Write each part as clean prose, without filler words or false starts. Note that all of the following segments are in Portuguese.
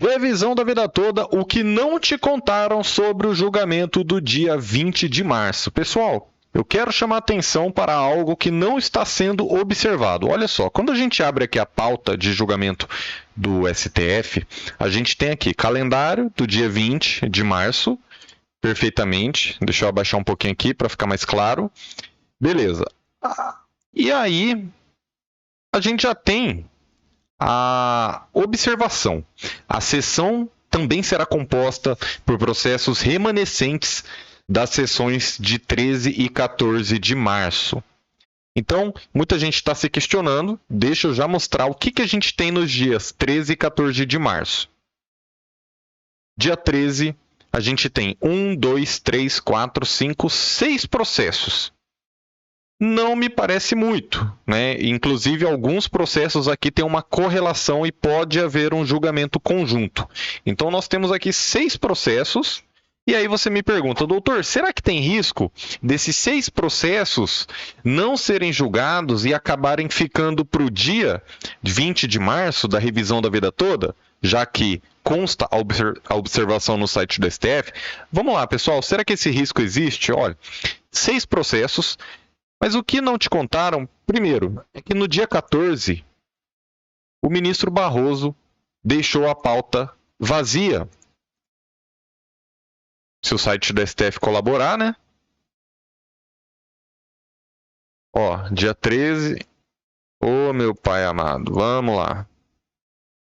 Revisão da vida toda, o que não te contaram sobre o julgamento do dia 20 de março. Pessoal, eu quero chamar atenção para algo que não está sendo observado. Olha só, quando a gente abre aqui a pauta de julgamento do STF, a gente tem aqui calendário do dia 20 de março, perfeitamente. Deixa eu abaixar um pouquinho aqui para ficar mais claro. Beleza. E aí, a gente já tem a observação. A sessão também será composta por processos remanescentes das sessões de 13 e 14 de março. Então, muita gente está se questionando. Deixa eu já mostrar o que a gente tem nos dias 13 e 14 de março. Dia 13, a gente tem 1, 2, 3, 4, 5, 6 processos. Não me parece muito, né? Inclusive, alguns processos aqui têm uma correlação e pode haver um julgamento conjunto. Então, nós temos aqui 6 processos. E aí você me pergunta, doutor, será que tem risco desses 6 processos não serem julgados e acabarem ficando para o dia 20 de março da revisão da vida toda? Já que consta a observação no site do STF. Vamos lá, pessoal, será que esse risco existe? Olha, 6 processos. Mas o que não te contaram, primeiro, é que no dia 14, o ministro Barroso deixou a pauta vazia. Se o site do STF colaborar, né? Ó, dia 13. Ô, meu pai amado, vamos lá.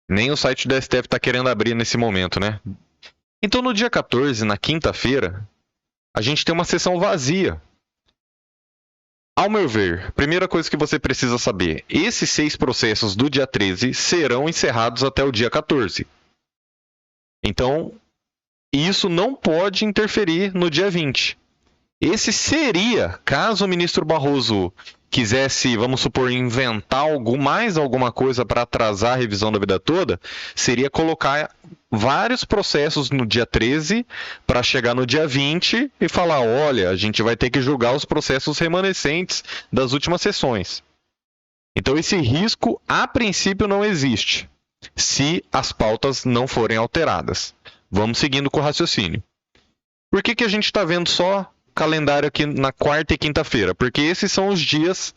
Nem o site do STF está querendo abrir nesse momento, né? Então, no dia 14, na quinta-feira, a gente tem uma sessão vazia. Ao meu ver, primeira coisa que você precisa saber, esses 6 processos do dia 13 serão encerrados até o dia 14. Então, isso não pode interferir no dia 20. Esse seria, caso o ministro Barroso quisesse, vamos supor, inventar mais alguma coisa para atrasar a revisão da vida toda, seria colocar vários processos no dia 13 para chegar no dia 20 e falar, olha, a gente vai ter que julgar os processos remanescentes das últimas sessões. Então esse risco, a princípio, não existe, se as pautas não forem alteradas. Vamos seguindo com o raciocínio. Por que a gente está vendo só calendário aqui na quarta e quinta-feira? Porque esses são os dias,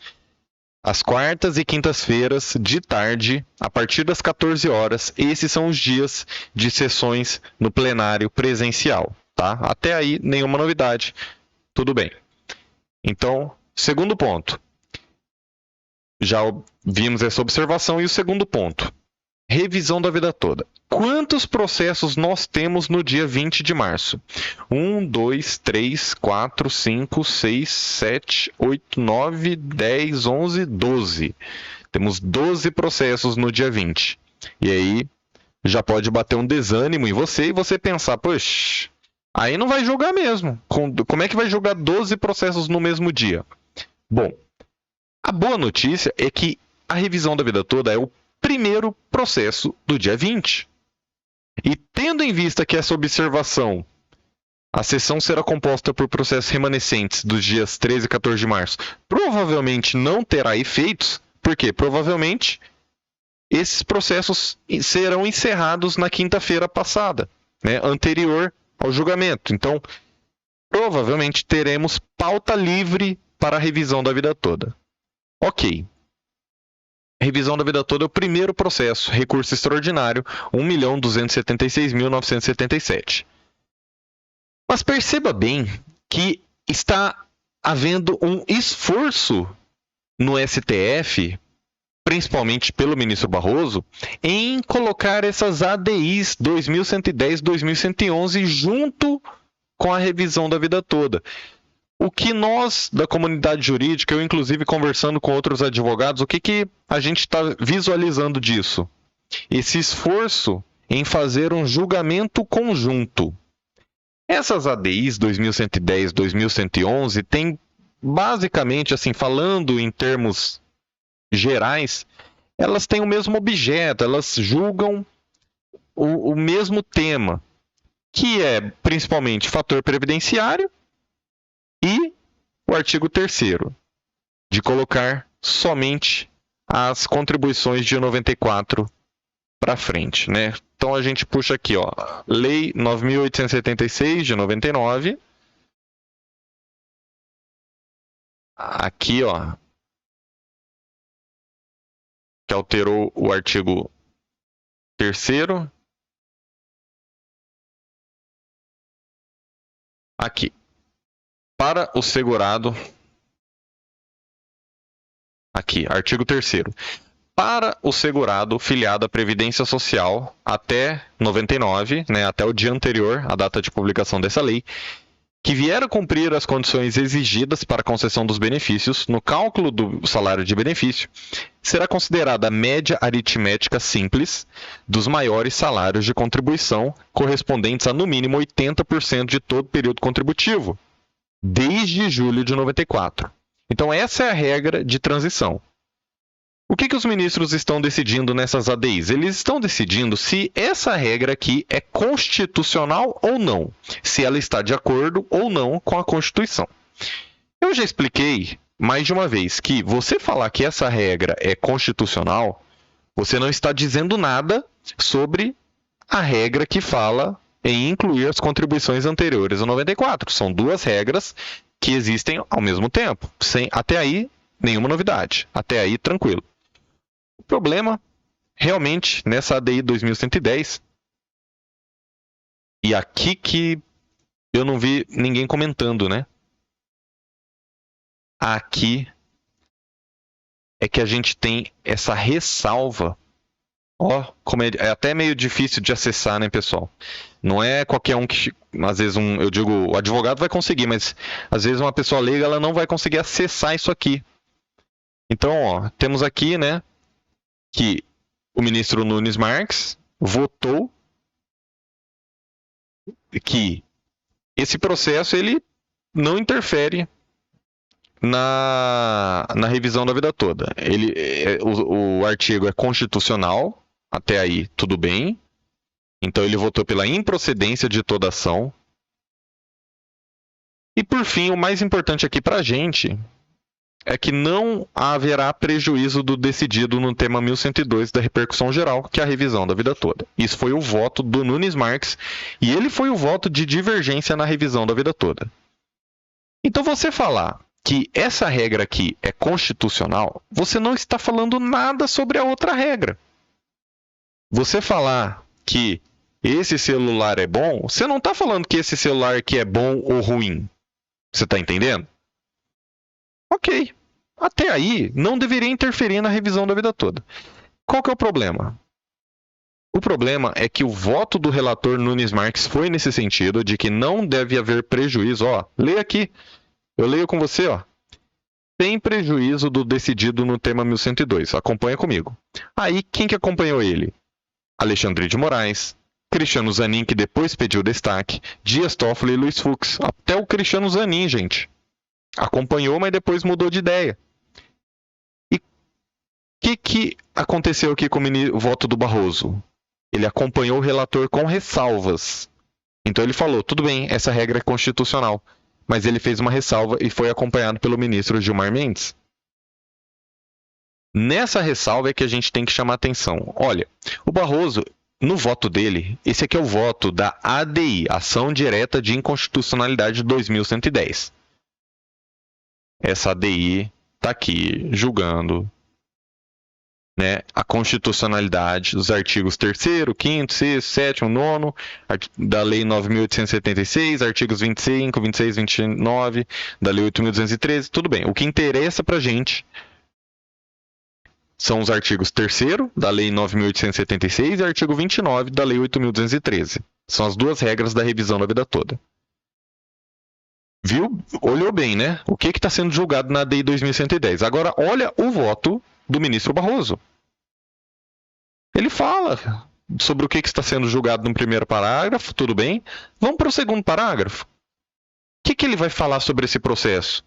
as quartas e quintas-feiras de tarde, a partir das 14 horas, esses são os dias de sessões no plenário presencial, tá? Até aí, nenhuma novidade. Tudo bem. Então, segundo ponto. Já vimos essa observação. E o segundo ponto. Revisão da vida toda. Quantos processos nós temos no dia 20 de março? 1, 2, 3, 4, 5, 6, 7, 8, 9, 10, 11, 12. Temos 12 processos no dia 20. E aí já pode bater um desânimo em você e você pensar, poxa, aí não vai julgar mesmo. Como é que vai julgar 12 processos no mesmo dia? Bom, a boa notícia é que a revisão da vida toda é o primeiro processo do dia 20. E tendo em vista que essa observação, a sessão será composta por processos remanescentes dos dias 13 e 14 de março, provavelmente não terá efeitos, porque provavelmente esses processos serão encerrados na quinta-feira passada, né, anterior ao julgamento. Então, provavelmente teremos pauta livre para a revisão da vida toda. Ok. Revisão da vida toda é o primeiro processo, recurso extraordinário, 1.276.977. Mas perceba bem que está havendo um esforço no STF, principalmente pelo ministro Barroso, em colocar essas ADIs 2110, 2111 junto com a revisão da vida toda. O que nós, da comunidade jurídica, eu inclusive conversando com outros advogados, o que a gente está visualizando disso? Esse esforço em fazer um julgamento conjunto. Essas ADIs 2110, 2111 têm basicamente, assim, falando em termos gerais, elas têm o mesmo objeto, elas julgam o mesmo tema, que é principalmente fator previdenciário, e o artigo 3º, de colocar somente as contribuições de 94 para frente, né? Então a gente puxa aqui, ó, Lei 9.876 de 99. Aqui, ó, que alterou o artigo 3º. Aqui. Para o segurado. Aqui, artigo 3º. Para o segurado filiado à Previdência Social até 99, né, até o dia anterior à data de publicação dessa lei, que vier a cumprir as condições exigidas para a concessão dos benefícios, no cálculo do salário de benefício, será considerada a média aritmética simples dos maiores salários de contribuição, correspondentes a no mínimo 80% de todo o período contributivo, desde julho de 94. Então essa é a regra de transição. O que os ministros estão decidindo nessas ADIs? Eles estão decidindo se essa regra aqui é constitucional ou não, se ela está de acordo ou não com a Constituição. Eu já expliquei mais de uma vez que você falar que essa regra é constitucional, você não está dizendo nada sobre a regra que fala em incluir as contribuições anteriores a 94. São duas regras que existem ao mesmo tempo. Até aí, nenhuma novidade. Até aí, tranquilo. O problema, realmente, nessa ADI 2110, e aqui que eu não vi ninguém comentando, né? Aqui é que a gente tem essa ressalva. Ó, como é até meio difícil de acessar, né, pessoal? Não é qualquer um que, às vezes, eu digo, o advogado vai conseguir, mas às vezes uma pessoa leiga, ela não vai conseguir acessar isso aqui. Então, ó, temos aqui, né, que o ministro Nunes Marques votou que esse processo ele não interfere na revisão da vida toda. O artigo é constitucional, até aí tudo bem. Então ele votou pela improcedência de toda ação. E por fim, o mais importante aqui para a gente é que não haverá prejuízo do decidido no tema 1102 da repercussão geral, que é a revisão da vida toda. Isso foi o voto do Nunes Marques e ele foi o voto de divergência na revisão da vida toda. Então você falar que essa regra aqui é constitucional, você não está falando nada sobre a outra regra. Você falar que esse celular é bom, você não está falando que esse celular aqui é bom ou ruim. Você está entendendo? Ok. Até aí, não deveria interferir na revisão da vida toda. Qual que é o problema? O problema é que o voto do relator Nunes Marques foi nesse sentido, de que não deve haver prejuízo. Ó, leia aqui. Eu leio com você, ó. Sem prejuízo do decidido no tema 1102. Acompanha comigo. Aí, quem que acompanhou ele? Alexandre de Moraes, Cristiano Zanin, que depois pediu destaque, Dias Toffoli e Luiz Fux. Até o Cristiano Zanin, gente. Acompanhou, mas depois mudou de ideia. E o que aconteceu aqui com o voto do Barroso? Ele acompanhou o relator com ressalvas. Então ele falou, tudo bem, essa regra é constitucional. Mas ele fez uma ressalva e foi acompanhado pelo ministro Gilmar Mendes. Nessa ressalva é que a gente tem que chamar atenção. Olha, o Barroso, no voto dele, esse aqui é o voto da ADI, Ação Direta de Inconstitucionalidade 2110. Essa ADI está aqui julgando, né, a constitucionalidade dos artigos 3º, 5º, 6º, 7º, 9º da Lei 9.876, artigos 25, 26, 29 da Lei 8.213, tudo bem. O que interessa para a gente são os artigos 3º da Lei 9.876 e artigo 29 da Lei 8.213. São as duas regras da revisão da vida toda. Viu? Olhou bem, né? O que está sendo julgado na ADI 2110. Agora, olha o voto do ministro Barroso. Ele fala sobre o que está sendo julgado no primeiro parágrafo, tudo bem. Vamos para o segundo parágrafo. O que ele vai falar sobre esse processo?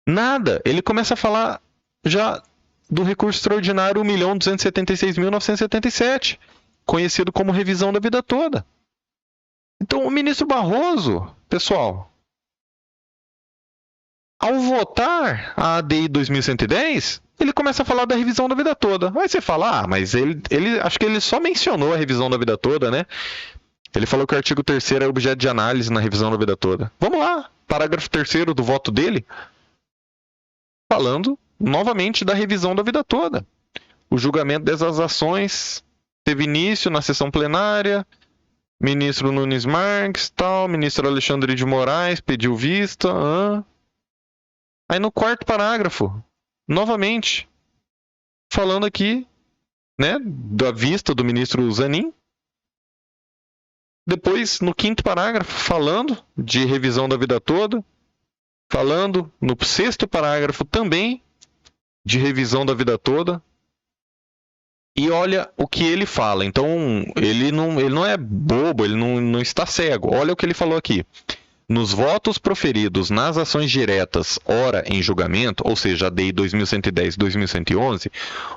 Nada. Ele começa a falar já do recurso extraordinário 1.276.977, conhecido como revisão da vida toda. Então, o ministro Barroso, pessoal, ao votar a ADI 2110, ele começa a falar da revisão da vida toda. Aí você fala, mas ele acho que ele só mencionou a revisão da vida toda, né? Ele falou que o artigo 3º é objeto de análise na revisão da vida toda. Vamos lá, parágrafo 3º do voto dele, falando novamente da revisão da vida toda. O julgamento dessas ações teve início na sessão plenária, ministro Nunes Marques, ministro Alexandre de Moraes pediu vista. Aí no 4º parágrafo, novamente, falando aqui, né, da vista do ministro Zanin. Depois, no 5º parágrafo, falando de revisão da vida toda. Falando no 6º parágrafo também de revisão da vida toda. E olha o que ele fala. Então, ele não é bobo, ele não está cego. Olha o que ele falou aqui. Nos votos proferidos nas ações diretas, ora em julgamento, ou seja, a DI 2110 e 2111,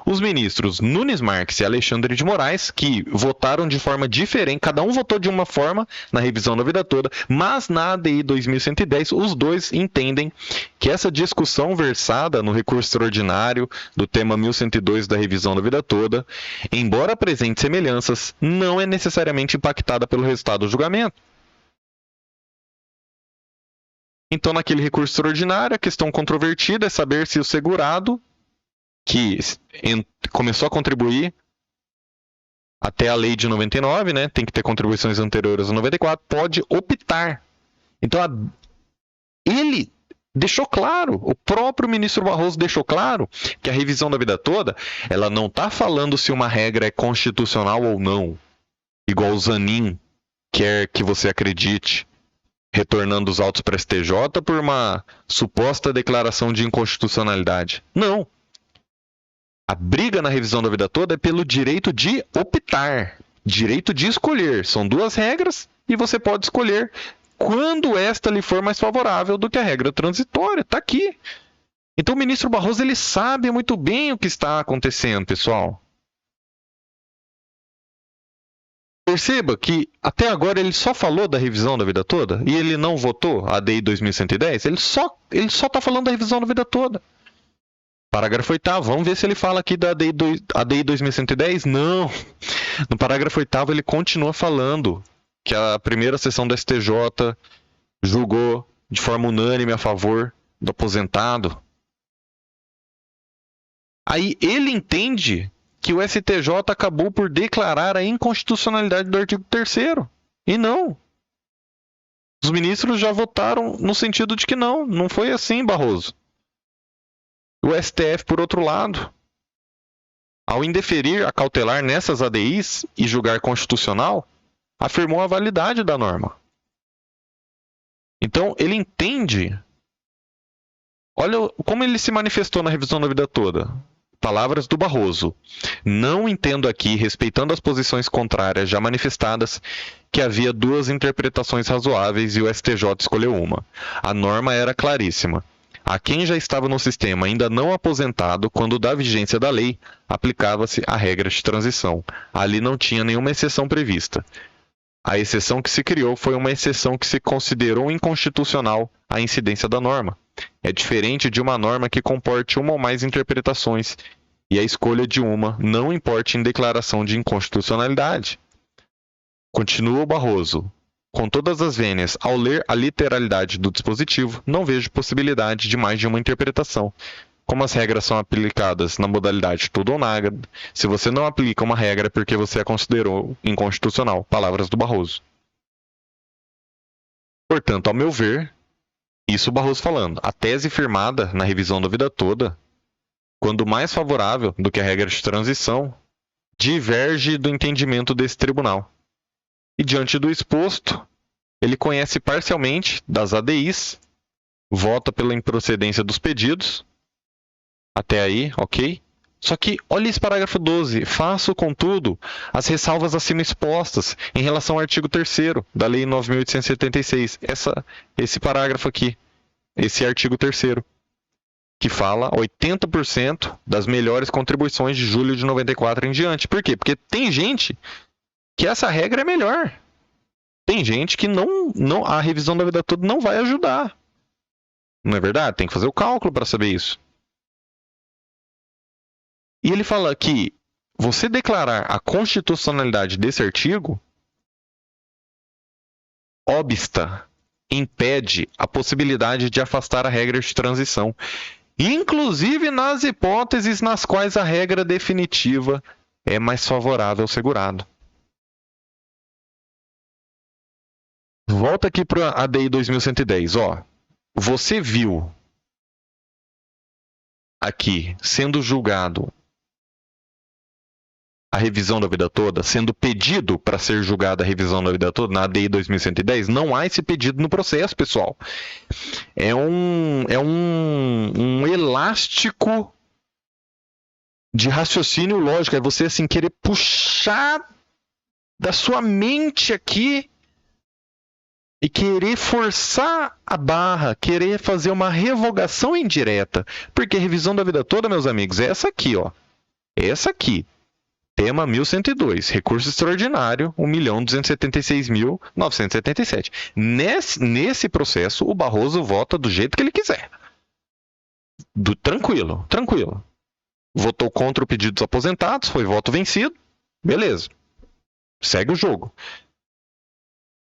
os ministros Nunes Marques e Alexandre de Moraes, que votaram de forma diferente, cada um votou de uma forma na revisão da vida toda, mas na ADI 2110, os dois entendem que essa discussão versada no recurso extraordinário do tema 1102 da revisão da vida toda, embora apresente semelhanças, não é necessariamente impactada pelo resultado do julgamento. Então, naquele recurso extraordinário, a questão controvertida é saber se o segurado, que começou a contribuir até a lei de 99, né, tem que ter contribuições anteriores a 94, pode optar. Então, ele deixou claro, o próprio ministro Barroso deixou claro que a revisão da vida toda, ela não está falando se uma regra é constitucional ou não, igual o Zanin quer que você acredite, retornando os autos para a STJ por uma suposta declaração de inconstitucionalidade. Não. A briga na revisão da vida toda é pelo direito de optar, direito de escolher. São duas regras e você pode escolher quando esta lhe for mais favorável do que a regra transitória. Está aqui. Então o ministro Barroso ele sabe muito bem o que está acontecendo, pessoal. Perceba que até agora ele só falou da revisão da vida toda e ele não votou a ADI 2110. Ele só está falando da revisão da vida toda. Parágrafo 8º, vamos ver se ele fala aqui da ADI 2110. Não. No parágrafo 8º ele continua falando que a primeira sessão do STJ julgou de forma unânime a favor do aposentado. Aí ele entende que o STJ acabou por declarar a inconstitucionalidade do artigo 3º. E não. Os ministros já votaram no sentido de que não foi assim, Barroso. O STF, por outro lado, ao indeferir a cautelar nessas ADIs e julgar constitucional, afirmou a validade da norma. Então, ele entende. Olha como ele se manifestou na revisão da vida toda. Palavras do Barroso. Não entendo aqui, respeitando as posições contrárias já manifestadas, que havia duas interpretações razoáveis e o STJ escolheu uma. A norma era claríssima. A quem já estava no sistema ainda não aposentado, quando da vigência da lei, aplicava-se a regra de transição. Ali não tinha nenhuma exceção prevista. A exceção que se criou foi uma exceção que se considerou inconstitucional a incidência da norma. É diferente de uma norma que comporte uma ou mais interpretações e a escolha de uma não importe em declaração de inconstitucionalidade. Continua o Barroso. Com todas as vênias, ao ler a literalidade do dispositivo, não vejo possibilidade de mais de uma interpretação. Como as regras são aplicadas na modalidade tudo ou nada, se você não aplica uma regra é porque você a considerou inconstitucional. Palavras do Barroso. Portanto, ao meu ver, isso o Barroso falando, a tese firmada na revisão da vida toda, quando mais favorável do que a regra de transição, diverge do entendimento desse tribunal. E diante do exposto, ele conhece parcialmente das ADIs, vota pela improcedência dos pedidos. Até aí, ok? Só que, olha esse parágrafo 12. Faço, contudo, as ressalvas acima expostas em relação ao artigo 3º da Lei 9.876. Esse parágrafo aqui, esse artigo 3º, que fala 80% das melhores contribuições de julho de 94 em diante. Por quê? Porque tem gente que essa regra é melhor. Tem gente que a revisão da vida toda não vai ajudar. Não é verdade? Tem que fazer o cálculo para saber isso. E ele fala que você declarar a constitucionalidade desse artigo obsta, impede a possibilidade de afastar a regra de transição, inclusive nas hipóteses nas quais a regra definitiva é mais favorável ao segurado. Volta aqui para a ADI 2110. Ó, você viu aqui sendo julgado a revisão da vida toda, sendo pedido para ser julgada a revisão da vida toda, na ADI 2110, não há esse pedido no processo, pessoal. É um elástico de raciocínio lógico. É você assim querer puxar da sua mente aqui e querer forçar a barra, querer fazer uma revogação indireta. Porque a revisão da vida toda, meus amigos, é essa aqui, ó. Essa aqui. Tema 1102, recurso extraordinário, 1.276.977. Nesse processo, o Barroso vota do jeito que ele quiser. Tranquilo, tranquilo. Votou contra o pedido dos aposentados, foi voto vencido, beleza. Segue o jogo.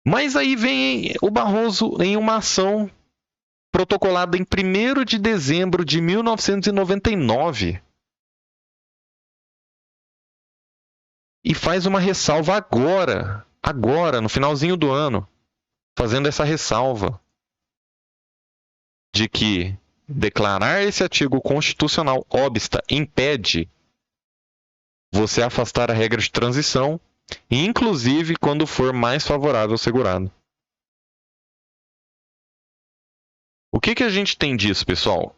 Mas aí vem o Barroso em uma ação protocolada em 1º de dezembro de 1999. E faz uma ressalva agora, no finalzinho do ano, fazendo essa ressalva de que declarar esse artigo constitucional obsta, impede você afastar a regra de transição, inclusive quando for mais favorável ao segurado. O que a gente tem disso, pessoal?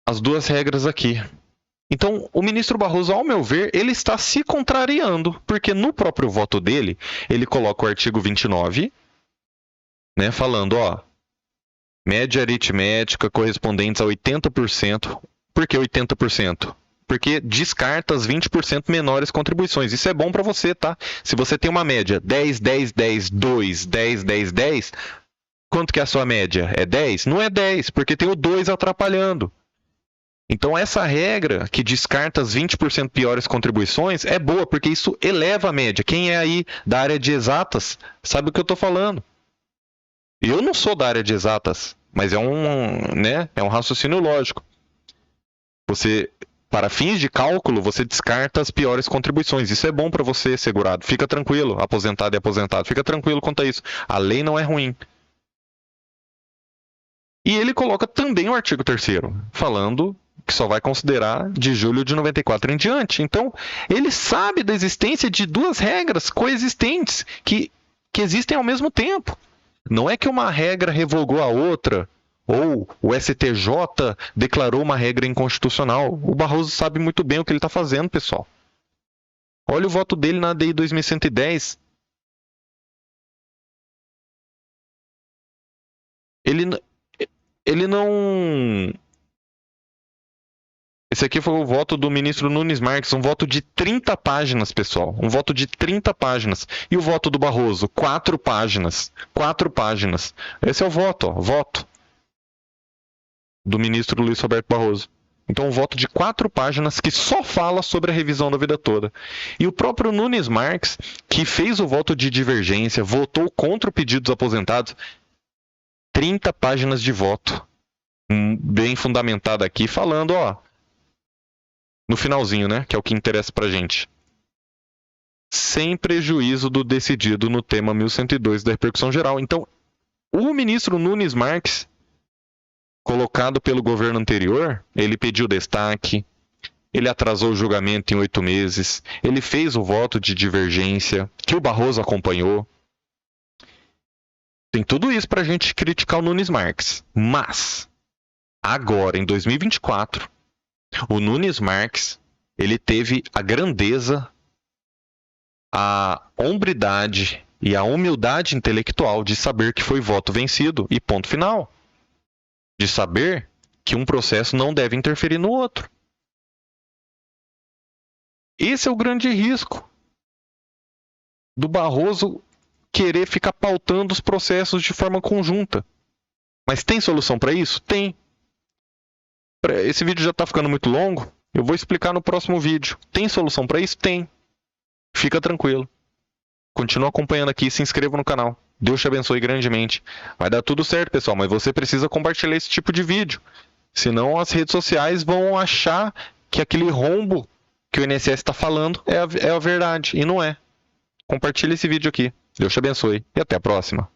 As duas regras aqui. Então, o ministro Barroso, ao meu ver, ele está se contrariando, porque no próprio voto dele, ele coloca o artigo 29, né, falando, ó, média aritmética correspondentes a 80%. Por que 80%? Porque descarta as 20% menores contribuições. Isso é bom para você, tá? Se você tem uma média 10, 10, 10, 2, 10, 10, 10, quanto que é a sua média? É 10? Não é 10, porque tem o 2 atrapalhando. Então, essa regra que descarta as 20% piores contribuições é boa, porque isso eleva a média. Quem é aí da área de exatas sabe o que eu estou falando. Eu não sou da área de exatas, mas é um raciocínio lógico. Você, para fins de cálculo, você descarta as piores contribuições. Isso é bom para você, segurado. Fica tranquilo, aposentado e aposentado. Fica tranquilo quanto a isso. A lei não é ruim. E ele coloca também o artigo 3º, falando que só vai considerar de julho de 94 em diante. Então, ele sabe da existência de duas regras coexistentes que existem ao mesmo tempo. Não é que uma regra revogou a outra, ou o STJ declarou uma regra inconstitucional. O Barroso sabe muito bem o que ele está fazendo, pessoal. Olha o voto dele na ADI 2110. Ele não... Esse aqui foi o voto do ministro Nunes Marques, um voto de 30 páginas, pessoal. Um voto de 30 páginas. E o voto do Barroso? 4 páginas. 4 páginas. Esse é o voto, ó. Voto do ministro Luiz Roberto Barroso. Então, um voto de 4 páginas que só fala sobre a revisão da vida toda. E o próprio Nunes Marques, que fez o voto de divergência, votou contra o pedido dos aposentados, 30 páginas de voto. Bem fundamentado aqui, falando, ó, no finalzinho, né, que é o que interessa pra gente. Sem prejuízo do decidido no tema 1102 da repercussão geral. Então, o ministro Nunes Marques, colocado pelo governo anterior, ele pediu destaque, ele atrasou o julgamento em 8 meses, ele fez o voto de divergência, que o Barroso acompanhou. Tem tudo isso pra gente criticar o Nunes Marques. Mas, agora, em 2024, o Nunes Marques, ele teve a grandeza, a hombridade e a humildade intelectual de saber que foi voto vencido e ponto final. De saber que um processo não deve interferir no outro. Esse é o grande risco do Barroso querer ficar pautando os processos de forma conjunta. Mas tem solução para isso? Tem. Esse vídeo já tá ficando muito longo. Eu vou explicar no próximo vídeo. Tem solução para isso? Tem. Fica tranquilo. Continua acompanhando aqui e se inscreva no canal. Deus te abençoe grandemente. Vai dar tudo certo, pessoal, mas você precisa compartilhar esse tipo de vídeo. Senão as redes sociais vão achar que aquele rombo que o INSS está falando é a verdade. E não é. Compartilhe esse vídeo aqui. Deus te abençoe. E até a próxima.